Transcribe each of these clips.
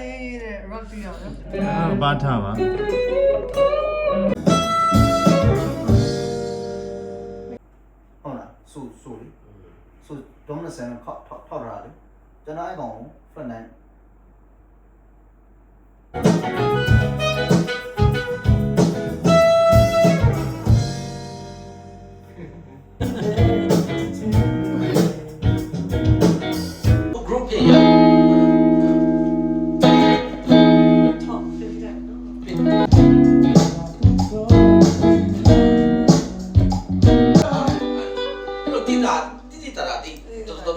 လည်းတဲ့ rock တီးအောင်နော် ဘာထားပါဟုတ်လားဆိုလေဆိုဒေါမနဆန်ထောက်ထားတယ်ကျွန်တော်အဲ့ကောင် front line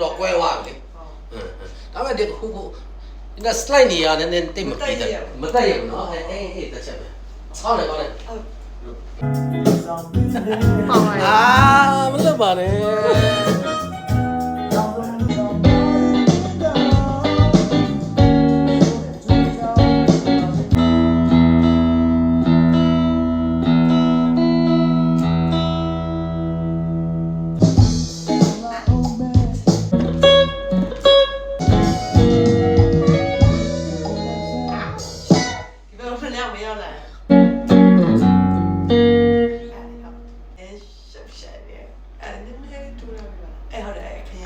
တော်ကွဲသွားပြီဒါပေမဲ့ဒီခုဒီက slide နေရနည်းနည်းတိတ်မပြီးတယ်မတက်ရဘူးเนาะအေးတက်ချက်ပဲဆောင်းတယ်ကောင်းတယ်အာမလုပ်ပါနဲ့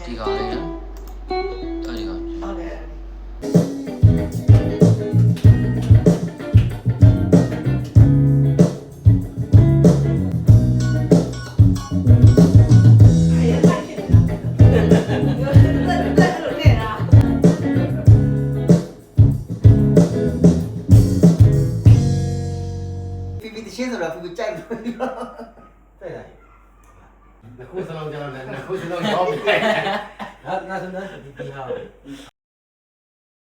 ဒီကားလေးနော်အဲ့ဒီကားဟုတ်တယ်ဒီရှင်းဆိုတာသူကြိုက်လို့တဲ့လား ခုစလုံးကျွန်တော်လည်းခုစလုံးရောပြီငါစမ်းဒီဟာ